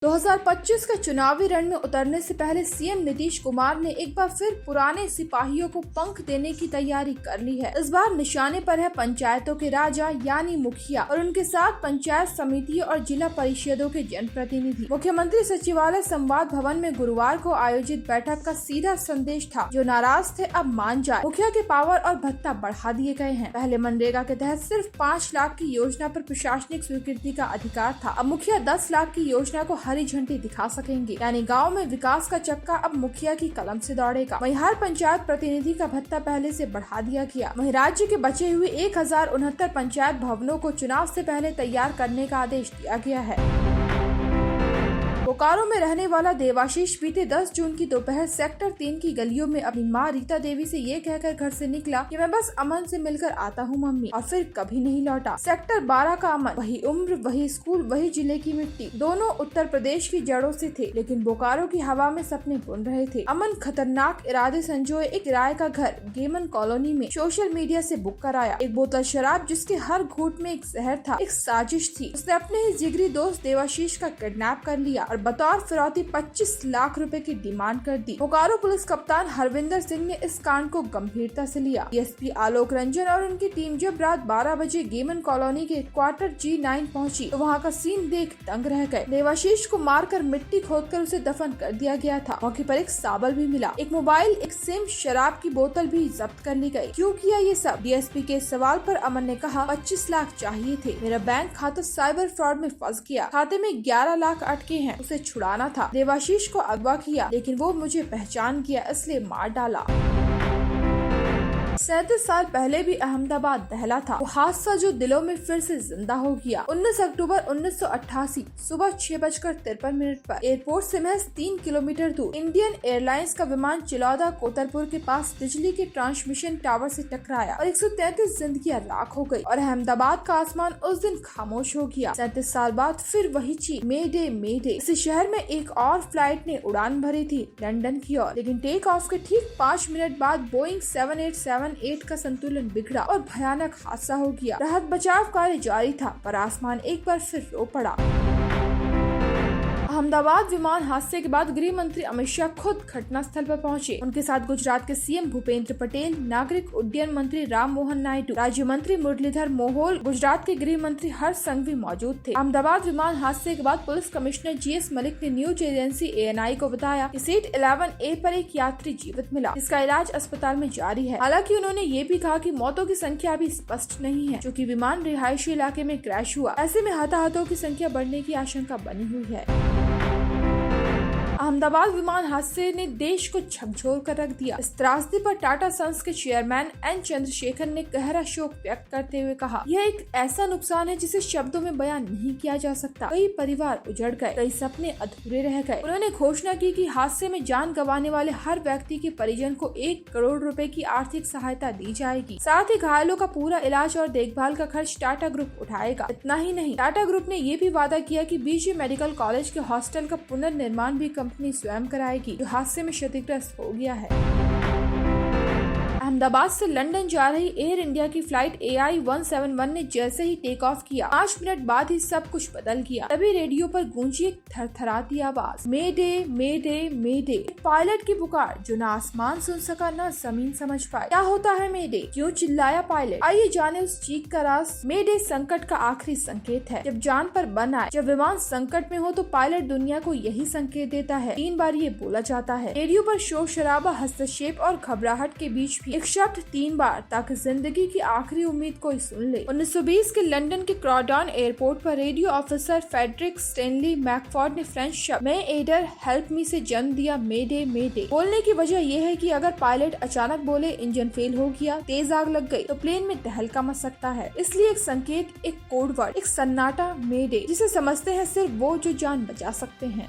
2025 के चुनावी रण में उतरने से पहले सीएम नीतीश कुमार ने एक बार फिर पुराने सिपाहियों को पंख देने की तैयारी कर ली है। इस बार निशाने पर है पंचायतों के राजा यानी मुखिया और उनके साथ पंचायत समितियों और जिला परिषदों के जनप्रतिनिधि। मुख्यमंत्री सचिवालय संवाद भवन में गुरुवार को आयोजित बैठक का सीधा संदेश था, जो नाराज थे अब मान जाए। मुखिया के पावर और भत्ता बढ़ा दिए गए हैं। पहले मनरेगा के तहत सिर्फ 5 लाख की योजना पर प्रशासनिक स्वीकृति का अधिकार था। अब मुखिया 10 लाख की योजना को हरी झंडी दिखा सकेंगे, यानी गांव में विकास का चक्का अब मुखिया की कलम से दौड़ेगा। वहीं हर पंचायत प्रतिनिधि का भत्ता पहले से बढ़ा दिया गया। वहीं राज्य के बचे हुए 1069 पंचायत भवनों को चुनाव से पहले तैयार करने का आदेश दिया गया है। बोकारो में रहने वाला देवाशीष बीते 10 जून की दोपहर सेक्टर 3 की गलियों में अपनी मां रीता देवी से ये कहकर घर से निकला कि मैं बस अमन से मिलकर आता हूं मम्मी, और फिर कभी नहीं लौटा। सेक्टर 12 का अमन, वही उम्र, वही स्कूल, वही जिले की मिट्टी, दोनों उत्तर प्रदेश की जड़ों से थे, लेकिन बोकारो की हवा में सपने बुन रहे थे। अमन खतरनाक इरादे संजोए एक किराए का घर गेमन कॉलोनी में सोशल मीडिया से बुक कराया। एक बोतल शराब जिसके हर घूंट में एक जहर था, एक साजिश थी। उसने अपने ही जिगरी दोस्त देवाशीष का किडनैप कर लिया और बतौर फिरौती 25 लाख रुपए की डिमांड कर दी। बोकारो पुलिस कप्तान हरविंदर सिंह ने इस कांड को गंभीरता से लिया। डीएसपी आलोक रंजन और उनकी टीम जब रात 12 बजे गेमन कॉलोनी के क्वार्टर G9 पहुंची तो वहां का सीन देख दंग रह गए। देवाशीष को मारकर मिट्टी खोदकर उसे दफन कर दिया गया था। मौके पर एक साबल भी मिला, एक मोबाइल, एक सिम, शराब की बोतल भी जब्त कर ली गई। क्यों किया ये सब? डीएसपी के सवाल पर अमन ने कहा, 25 लाख चाहिए थे। मेरा बैंक खाता साइबर फ्रॉड में फंस गया। खाते में 11 लाख अटके हैं, उसे छुड़ाना था। देवाशीष को अगवा किया, लेकिन वो मुझे पहचान गया, इसलिए मार डाला। 37 साल पहले भी अहमदाबाद दहला था। वो हादसा जो दिलों में फिर से जिंदा हो गया। 19 अक्टूबर 1988 सुबह 6:53 पर एयरपोर्ट से महज 3 किलोमीटर दूर इंडियन एयरलाइंस का विमान चिलौदा कोतरपुर के पास बिजली के ट्रांसमिशन टावर से टकराया और 133 जिंदगियां राख हो गई और अहमदाबाद का आसमान उस दिन खामोश हो गया। 37 साल बाद फिर वही चीख, मे डे मे डे। इसी शहर में एक और फ्लाइट ने उड़ान भरी थी लंदन की ओर, लेकिन टेक ऑफ के ठीक 5 मिनट बाद बोइंग 787-8 का संतुलन बिगड़ा और भयानक हादसा हो गया। राहत बचाव कार्य जारी था, पर आसमान एक बार फिर रो पड़ा। अहमदाबाद विमान हादसे के बाद गृह मंत्री अमित शाह खुद घटना स्थल पर पहुंचे। उनके साथ गुजरात के सीएम भूपेंद्र पटेल, नागरिक उड्डयन मंत्री राम मोहन नायडू, राज्य मंत्री मुरलीधर मोहोल, गुजरात के गृह मंत्री हर्ष संघवी मौजूद थे। अहमदाबाद विमान हादसे के बाद पुलिस कमिश्नर GS मलिक ने न्यूज एजेंसी ANI को बताया कि सीट 11A पर एक यात्री जीवित मिला, जिसका इलाज अस्पताल में जारी है। हालांकि उन्होंने ये भी कहा कि मौतों की संख्या अभी स्पष्ट नहीं है, क्योंकि विमान रिहायशी इलाके में क्रैश हुआ। ऐसे में हताहतों की संख्या बढ़ने की आशंका बनी हुई है। अहमदाबाद विमान हादसे ने देश को झकझोर कर रख दिया। इस त्रासदी पर टाटा सन्स के चेयरमैन N चंद्रशेखर ने गहरा शोक व्यक्त करते हुए कहा, यह एक ऐसा नुकसान है जिसे शब्दों में बयान नहीं किया जा सकता। कई परिवार उजड़ गए, कई सपने अधूरे रह गए। उन्होंने घोषणा की कि हादसे में जान गंवाने वाले हर व्यक्ति के परिजन को 1 करोड़ रुपए की आर्थिक सहायता दी जाएगी। साथ ही घायलों का पूरा इलाज और देखभाल का खर्च टाटा ग्रुप उठाएगा। इतना ही नहीं, टाटा ग्रुप ने ये भी वादा किया कि BG मेडिकल कॉलेज के हॉस्टल का पुनर्निर्माण भी कंपनी स्वयं कराएगी, जो हादसे में क्षतिग्रस्त हो गया है। अहमदाबाद से लंदन जा रही एयर इंडिया की फ्लाइट AI-171 ने जैसे ही टेक ऑफ किया, 5 मिनट बाद ही सब कुछ बदल गया। तभी रेडियो पर गूंजी एक थरथराती आवाज, मे डे मे डे मे डे। पायलट की पुकार जो न आसमान सुन सका न जमीन समझ पाए। क्या होता है मे डे? क्यों चिल्लाया पायलट? आइए जाने उस चीख का राज। मे डे संकट का आखिरी संकेत है। जब जान पर बन आए, जब विमान संकट में हो, तो पायलट दुनिया को यही संकेत देता है। 3 बार ये बोला जाता है। रेडियो पर शोर शराबा, हस्तक्षेप और घबराहट के बीच भी एक शब्द 3 बार, ताकि जिंदगी की आखिरी उम्मीद कोई सुन ले। 1920 के लंदन के क्रॉडॉन एयरपोर्ट पर रेडियो ऑफिसर फेडरिक स्टेनली मैकफोर्ड ने फ्रेंच शब्द "मे एडर हेल्प मी" से जन्म दिया मे डे मे डे। बोलने की वजह यह है कि अगर पायलट अचानक बोले इंजन फेल हो गया, तेज आग लग गई, तो प्लेन में तहलका मच सकता है। इसलिए एक संकेत, एक कोड वर्ड, एक सन्नाटा, मे डे, जिसे समझते हैं सिर्फ वो जो जान बचा सकते हैं।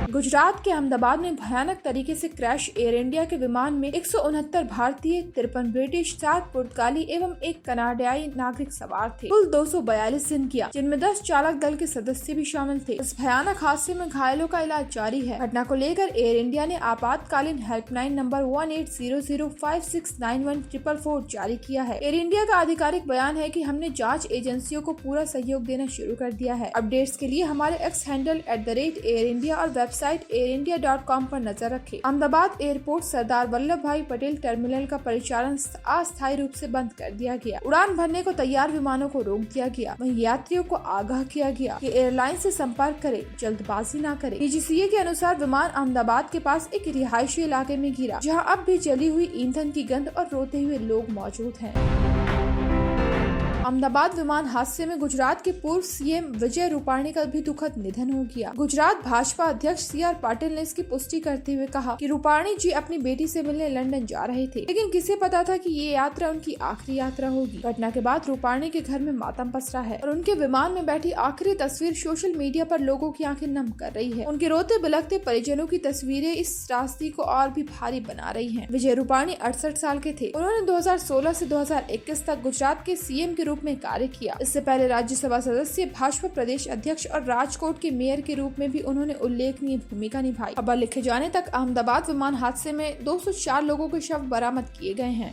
गुजरात के अहमदाबाद में भयानक तरीके से क्रैश एयर इंडिया के विमान में 169 भारतीय, 53 ब्रिटिश, 7 पुर्तगाली एवं 1 कनाडाई नागरिक सवार थे। कुल 242 जिंदगियां, जिनमें 10 चालक दल के सदस्य भी शामिल थे। इस भयानक हादसे में घायलों का इलाज जारी है। घटना को लेकर एयर इंडिया ने आपातकालीन हेल्पलाइन नंबर 1800569144 जारी किया है। एयर इंडिया का आधिकारिक बयान है कि हमने जांच एजेंसियों को पूरा सहयोग देना शुरू कर दिया है। अपडेट्स के लिए हमारे एक्स हैंडल @AirIndia और वेबसाइट airindia.com पर नजर रखें। अहमदाबाद एयरपोर्ट सरदार वल्लभ भाई पटेल टर्मिनल का परिचालन अस्थायी रूप से बंद कर दिया गया। उड़ान भरने को तैयार विमानों को रोक दिया गया। वहीं यात्रियों को आगाह किया गया कि एयरलाइन से संपर्क करें, जल्दबाजी न करें। DGCA के अनुसार विमान अहमदाबाद के पास एक रिहायशी इलाके में गिरा, जहां अब भी जली हुई ईंधन की गंध और रोते हुए लोग मौजूद हैं। अहमदाबाद विमान हादसे में गुजरात के पूर्व CM विजय रूपाणी का भी दुखद निधन हो गया। गुजरात भाजपा अध्यक्ष CR पाटिल ने इसकी पुष्टि करते हुए कहा कि रूपाणी जी अपनी बेटी से मिलने लंदन जा रहे थे, लेकिन किसे पता था कि ये यात्रा उनकी आखिरी यात्रा होगी। घटना के बाद रूपाणी के घर में मातम पसरा है और उनके विमान में बैठी आखिरी तस्वीर सोशल मीडिया पर लोगों की आंखें नम कर रही है। उनके रोते बिलखते परिजनों की तस्वीरें इस त्रासदी को और भी भारी बना रही है। विजय रूपाणी 68 साल के थे। उन्होंने 2016 से 2021 तक गुजरात के CM के रूप में कार्य किया। इससे पहले राज्यसभा सदस्य, भाजपा प्रदेश अध्यक्ष और राजकोट के मेयर के रूप में भी उन्होंने उल्लेखनीय भूमिका निभाई। खबर लिखे जाने तक अहमदाबाद विमान हादसे में 204 लोगों के शव बरामद किए गए हैं।